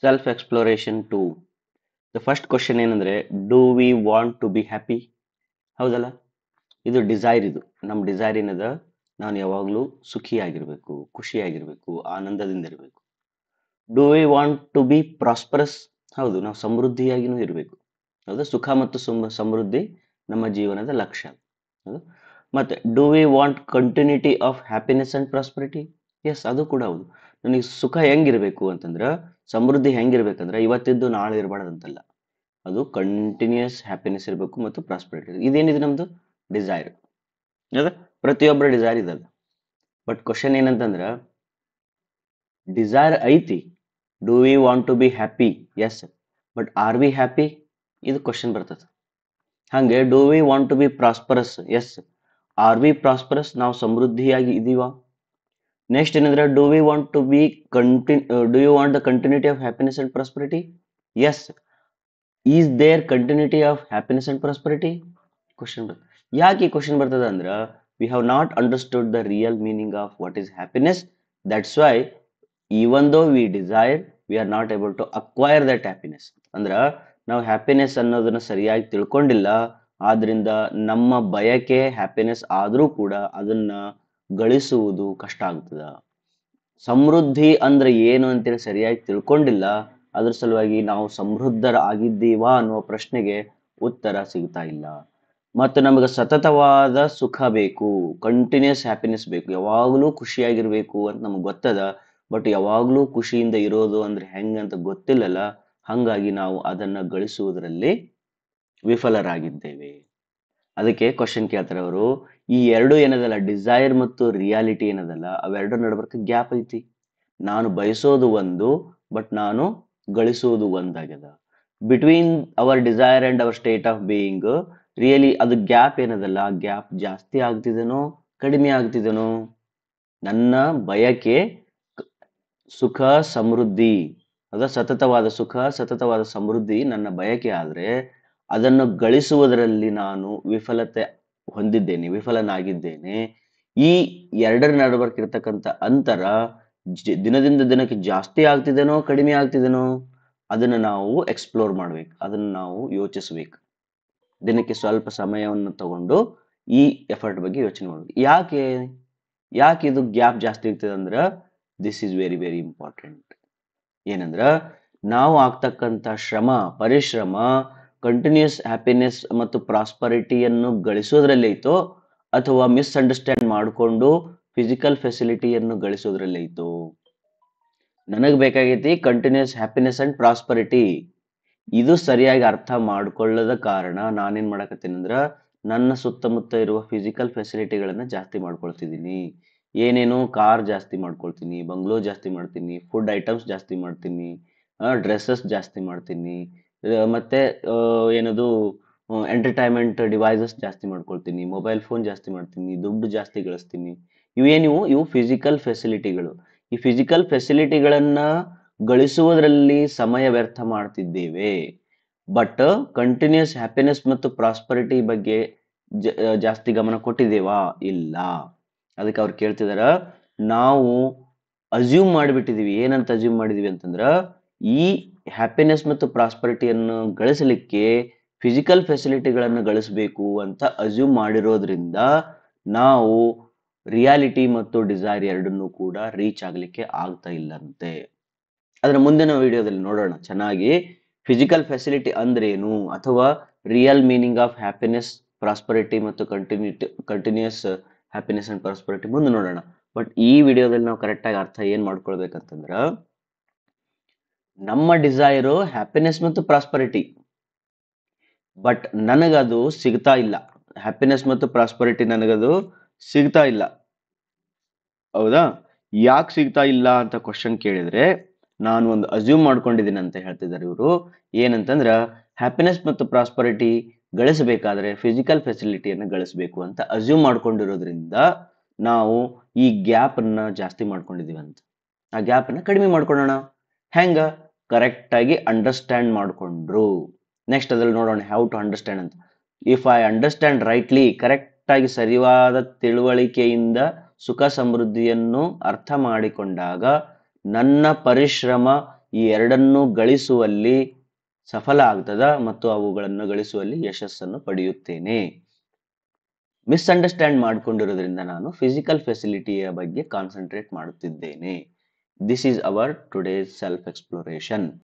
Self exploration 2. The first question ಏನಂದ್ರೆ, do we want to be happy? ಹೌದಲ್ಲ, ಇದು desire. ಇದು ನಮ್ಮ ಡಿಸೈರ್ ಏನದ, ನಾನು ಯಾವಾಗಲೂ ಸುಖಿಯಾಗಿರ್ಬೇಕು, ಖುಷಿಯಾಗಿರ್ಬೇಕು, ಆನಂದದಿಂದ ಇರಬೇಕು. Do we want to be prosperous? ಹೌದು, ನಾವು ಸಮೃದ್ಧಿಯಾಗಿನೂ ಇರಬೇಕು. ಹೌದು, ಸುಖ ಮತ್ತು ಸಮೃದ್ಧಿ ನಮ್ಮ ಜೀವನದ ಲಕ್ಷ್ಯ. ಹೌದು. ಮತ್ತೆ do we want continuity of happiness and prosperity? Yes, ಅದು ಕೂಡ ಹೌದು. ನನಗೆ ಸುಖ ಹೆಂಗಿರ್ಬೇಕು ಅಂತಂದ್ರೆ, ಸಮೃದ್ಧಿ ಹೆಂಗಿರ್ಬೇಕಂದ್ರೆ ಇವತ್ತಿದ್ದು ನಾಳೆ ಇರಬಾರ್ದಂತಲ್ಲ, ಅದು ಕಂಟಿನ್ಯೂಸ್ ಹ್ಯಾಪಿನೆಸ್ ಇರಬೇಕು ಮತ್ತು ಪ್ರಾಸ್ಪರಿಟಿ. ಇದೇನಿದೆ ನಮ್ದು ಡಿಸೈರ್. ಅದ ಪ್ರತಿಯೊಬ್ಬರ ಡಿಸೈರ್ ಇದಲ್ಲ. ಬಟ್ ಕ್ವಶನ್ ಏನಂತಂದ್ರ, ಡಿಸೈರ್ ಐತಿ, do we want to be happy? Yes, but are we happy? ಇದು ಕ್ವಶನ್ ಬರ್ತದೆ. ಹಾಗೆ do we want to be prosperous? Yes, are we prosperous? ನಾವು ಸಮೃದ್ಧಿಯಾಗಿ ಇದೀವ? ನೆಕ್ಸ್ಟ್ ಏನಂದ್ರೆ, do we want to be do you want the continuity of happiness and prosperity? Yes, is there continuity of happiness and prosperity? Question ಬರ್ತದೆ. ಯಾಕೆ ಈ question ಬರ್ತದೆ ಅಂದ್ರೆ, we have not understood the real meaning of what is happiness. That's why even though we desire, we are not able to acquire that happiness. ಅಂದ್ರೆ ನಾವು happiness ಅನ್ನೋದನ್ನ ಸರಿಯಾಗಿ ತಿಳ್ಕೊಂಡಿಲ್ಲ, ಆದ್ರಿಂದ ನಮ್ಮ ಬಯಕೆ ಹ್ಯಾಪಿನೆಸ್ ಆದ್ರೂ ಕೂಡ ಅದನ್ನ ಗಳಿಸುವುದು ಕಷ್ಟ ಆಗ್ತದ. ಸಮೃದ್ಧಿ ಅಂದ್ರೆ ಏನು ಅಂತೇಳಿ ಸರಿಯಾಗಿ ತಿಳ್ಕೊಂಡಿಲ್ಲ, ಅದ್ರ ಸಲುವಾಗಿ ನಾವು ಸಮೃದ್ಧರ ಆಗಿದ್ದೀವಾ ಅನ್ನುವ ಪ್ರಶ್ನೆಗೆ ಉತ್ತರ ಸಿಗ್ತಾ ಇಲ್ಲ. ಮತ್ತು ನಮಗೆ ಸತತವಾದ ಸುಖ ಬೇಕು, ಕಂಟಿನ್ಯೂಸ್ ಹ್ಯಾಪಿನೆಸ್ ಬೇಕು, ಯಾವಾಗಲೂ ಖುಷಿಯಾಗಿರ್ಬೇಕು ಅಂತ ನಮ್ಗೆ ಗೊತ್ತದ. ಬಟ್ ಯಾವಾಗಲೂ ಖುಷಿಯಿಂದ ಇರೋದು ಅಂದ್ರೆ ಹೆಂಗಂತ ಗೊತ್ತಿಲ್ಲಲ್ಲ, ಹಂಗಾಗಿ ನಾವು ಅದನ್ನ ಗಳಿಸುವುದರಲ್ಲಿ ವಿಫಲರಾಗಿದ್ದೇವೆ. ಅದಕ್ಕೆ ಕ್ವಶನ್ ಕೇಳ್ತಾರೆ ಅವರು, ಈ ಎರಡು ಏನದಲ್ಲ, ಡಿಸೈರ್ ಮತ್ತು ರಿಯಾಲಿಟಿ ಏನದಲ್ಲ, ಅವೆರಡು ನಡಬರ್ಕ ಗ್ಯಾಪ್ ಐತಿ. ನಾನು ಬಯಸೋದು ಒಂದು, ಬಟ್ ನಾನು ಗಳಿಸೋದು ಒಂದಾಗ್ಯದ. Between our desire and our state of being, really ಅದು ಗ್ಯಾಪ್ ಏನದಲ್ಲ, ಗ್ಯಾಪ್ ಜಾಸ್ತಿ ಆಗ್ತಿದೆನೋ ಕಡಿಮೆ ಆಗ್ತಿದೆನೋ? ನನ್ನ ಬಯಕೆ ಸುಖ ಸಮೃದ್ಧಿ, ಅದ ಸತತವಾದ ಸುಖ ಸತತವಾದ ಸಮೃದ್ಧಿ ನನ್ನ ಬಯಕೆ ಆದ್ರೆ, ಅದನ್ನು ಗಳಿಸುವುದರಲ್ಲಿ ನಾನು ವಿಫಲನಾಗಿದ್ದೇನೆ. ಈ ಎರಡರ ನಡುಬರ್ಕಿರ್ತಕ್ಕಂಥ ಅಂತರ ದಿನದಿಂದ ದಿನಕ್ಕೆ ಜಾಸ್ತಿ ಆಗ್ತಿದೆನೋ ಕಡಿಮೆ ಆಗ್ತಿದೆನೋ? ಅದನ್ನ ನಾವು ಎಕ್ಸ್ಪ್ಲೋರ್ ಮಾಡ್ಬೇಕು, ಅದನ್ನ ನಾವು ಯೋಚಿಸ್ಬೇಕು. ದಿನಕ್ಕೆ ಸ್ವಲ್ಪ ಸಮಯವನ್ನು ತಗೊಂಡು ಈ ಎಫರ್ಟ್ ಬಗ್ಗೆ ಯೋಚನೆ ಮಾಡ್ಬೇಕು. ಯಾಕೆ ಇದು ಗ್ಯಾಪ್ ಜಾಸ್ತಿ ಇರ್ತದೆ ಅಂದ್ರೆ, this is very very important. ಏನಂದ್ರ, ನಾವು ಆಗ್ತಕ್ಕಂಥ ಪರಿಶ್ರಮ ಕಂಟಿನ್ಯೂಸ್ ಹ್ಯಾಪಿನೆಸ್ ಮತ್ತು ಪ್ರಾಸ್ಪರಿಟಿಯನ್ನು ಗಳಿಸೋದ್ರಲ್ಲಿ ಐತೋ, ಅಥವಾ ಮಿಸ್ಅಂಡರ್ಸ್ಟ್ಯಾಂಡ್ ಮಾಡಿಕೊಂಡು ಫಿಸಿಕಲ್ ಫೆಸಿಲಿಟಿಯನ್ನು ಗಳಿಸೋದ್ರಲ್ಲಿ ಐತೋ? ನನಗ್ ಬೇಕಾಗೈತಿ ಕಂಟಿನ್ಯೂಸ್ ಹ್ಯಾಪಿನೆಸ್ ಅಂಡ್ ಪ್ರಾಸ್ಪರಿಟಿ. ಇದು ಸರಿಯಾಗಿ ಅರ್ಥ ಮಾಡ್ಕೊಳ್ಳದ ಕಾರಣ ನಾನೇನ್ ಮಾಡಕತ್ತೀನಿ ಅಂದ್ರ, ನನ್ನ ಸುತ್ತಮುತ್ತ ಇರುವ ಫಿಸಿಕಲ್ ಫೆಸಿಲಿಟಿಗಳನ್ನ ಜಾಸ್ತಿ ಮಾಡ್ಕೊಳ್ತಿದ್ದೀನಿ. ಏನೇನು ಕಾರ್ ಜಾಸ್ತಿ ಮಾಡ್ಕೊಳ್ತೀನಿ, ಬಂಗ್ಲೋ ಜಾಸ್ತಿ ಮಾಡ್ತೀನಿ, ಫುಡ್ ಐಟಮ್ಸ್ ಜಾಸ್ತಿ ಮಾಡ್ತೀನಿ, ಡ್ರೆಸ್ಸಸ್ ಜಾಸ್ತಿ ಮಾಡ್ತೀನಿ, ಮತ್ತೆ ಏನದು ಎಂಟರ್ಟೈನ್ಮೆಂಟ್ ಡಿವೈಸಸ್ ಜಾಸ್ತಿ ಮಾಡ್ಕೊಳ್ತೀನಿ, ಮೊಬೈಲ್ ಫೋನ್ ಜಾಸ್ತಿ ಮಾಡ್ತೀನಿ, ದುಡ್ಡು ಜಾಸ್ತಿ ಗಳಿಸ್ತೀನಿ. ಇವು ಫಿಸಿಕಲ್ ಫೆಸಿಲಿಟಿಗಳು. ಈ ಫಿಸಿಕಲ್ ಫೆಸಿಲಿಟಿಗಳನ್ನ ಗಳಿಸುವುದರಲ್ಲಿ ಸಮಯ ವ್ಯರ್ಥ ಮಾಡ್ತಿದ್ದೇವೆ. ಬಟ್ ಕಂಟಿನ್ಯೂಸ್ ಹ್ಯಾಪಿನೆಸ್ ಮತ್ತು ಪ್ರಾಸ್ಪರಿಟಿ ಬಗ್ಗೆ ಜಾಸ್ತಿ ಗಮನ ಕೊಟ್ಟಿದ್ದೇವಾ? ಇಲ್ಲ. ಅದಕ್ಕೆ ಅವ್ರು ಕೇಳ್ತಿದಾರ, ನಾವು ಅಸ್ಯೂಮ್ ಮಾಡಿಬಿಟ್ಟಿದೀವಿ. ಏನಂತ ಅಸ್ಯೂಮ್ ಮಾಡಿದೀವಿ ಅಂತಂದ್ರ, ಈ ಹ್ಯಾಪಿನೆಸ್ ಮತ್ತು ಪ್ರಾಸ್ಪರಿಟಿಯನ್ನು ಗಳಿಸಲಿಕ್ಕೆ ಫಿಸಿಕಲ್ ಫೆಸಿಲಿಟಿಗಳನ್ನು ಗಳಿಸಬೇಕು ಅಂತ ಅಸ್ಯೂಮ್ ಮಾಡಿರೋದ್ರಿಂದ ನಾವು ರಿಯಾಲಿಟಿ ಮತ್ತು ಡಿಸೈರ್ ಎರಡನ್ನೂ ಕೂಡ ರೀಚ್ ಆಗ್ಲಿಕ್ಕೆ ಆಗ್ತಾ ಇಲ್ಲಂತೆ. ಅದರ ಮುಂದಿನ ವಿಡಿಯೋದಲ್ಲಿ ನೋಡೋಣ ಚೆನ್ನಾಗಿ. ಫಿಸಿಕಲ್ ಫೆಸಿಲಿಟಿ ಅಂದ್ರೆ ಏನು, ಅಥವಾ real meaning of happiness, prosperity ಮತ್ತು ಕಂಟಿನ್ಯೂಸ್ ಹ್ಯಾಪಿನೆಸ್ ಅಂಡ್ ಪ್ರಾಸ್ಪರಿಟಿ ಮುಂದೆ ನೋಡೋಣ. ಬಟ್ ಈ ವಿಡಿಯೋದಲ್ಲಿ ನಾವು ಕರೆಕ್ಟ್ ಆಗಿ ಅರ್ಥ ಏನ್ ಮಾಡ್ಕೊಳ್ಬೇಕಂತಂದ್ರ, ನಮ್ಮ ಡಿಸೈರು ಹ್ಯಾಪಿನೆಸ್ ಮತ್ತು ಪ್ರಾಸ್ಪರಿಟಿ, ಬಟ್ ನನಗದು ಸಿಗ್ತಾ ಇಲ್ಲ. ಹ್ಯಾಪಿನೆಸ್ ಮತ್ತು ಪ್ರಾಸ್ಪರಿಟಿ ನನಗದು ಸಿಗ್ತಾ ಇಲ್ಲ. ಹೌದಾ? ಯಾಕೆ ಸಿಗ್ತಾ ಇಲ್ಲ ಅಂತ ಕ್ವಶನ್ ಕೇಳಿದ್ರೆ, ನಾನು ಒಂದು ಅಸ್ಯೂಮ್ ಮಾಡ್ಕೊಂಡಿದ್ದೀನಿ ಅಂತ ಹೇಳ್ತಿದ್ದಾರೆ ಇವರು. ಏನಂತಂದ್ರ, ಹ್ಯಾಪಿನೆಸ್ ಮತ್ತು ಪ್ರಾಸ್ಪರಿಟಿ ಗಳಿಸಬೇಕಾದ್ರೆ ಫಿಸಿಕಲ್ ಫೆಸಿಲಿಟಿಯನ್ನು ಗಳಿಸಬೇಕು ಅಂತ ಅಸ್ಯೂಮ್ ಮಾಡ್ಕೊಂಡಿರೋದ್ರಿಂದ ನಾವು ಈ ಗ್ಯಾಪ್ ಅನ್ನ ಜಾಸ್ತಿ ಮಾಡ್ಕೊಂಡಿದೀವಿ ಅಂತ. ಆ ಗ್ಯಾಪ್ ಅನ್ನ ಕಡಿಮೆ ಮಾಡ್ಕೊಳ್ಳೋಣ. ಹೆಂಗ? ಕರೆಕ್ಟ್ ಆಗಿ ಅಂಡರ್ಸ್ಟ್ಯಾಂಡ್ ಮಾಡ್ಕೊಂಡ್ರು. ನೆಕ್ಸ್ಟ್ ಅದ್ರಲ್ಲಿ ನೋಡೋಣ ಹೌ ಟು ಅಂಡರ್ಸ್ಟ್ಯಾಂಡ್ ಅಂತ. If I understand rightly, correct ಆಗಿ ಸರಿಯಾದ ತಿಳುವಳಿಕೆಯಿಂದ ಸುಖ ಸಮೃದ್ಧಿಯನ್ನು ಅರ್ಥ ಮಾಡಿಕೊಂಡಾಗ ನನ್ನ ಪರಿಶ್ರಮ ಈ ಎರಡನ್ನು ಗಳಿಸುವಲ್ಲಿ ಸಫಲ ಆಗ್ತದ ಮತ್ತು ಅವುಗಳನ್ನು ಗಳಿಸುವಲ್ಲಿ ಯಶಸ್ಸನ್ನು ಪಡೆಯುತ್ತೇನೆ. ಮಿಸ್ಅಂಡರ್ಸ್ಟ್ಯಾಂಡ್ ಮಾಡ್ಕೊಂಡಿರೋದ್ರಿಂದ ನಾನು ಫಿಸಿಕಲ್ ಫೆಸಿಲಿಟಿಯ ಬಗ್ಗೆ ಕಾನ್ಸಂಟ್ರೇಟ್ ಮಾಡುತ್ತಿದ್ದೇನೆ. This is our today's self exploration.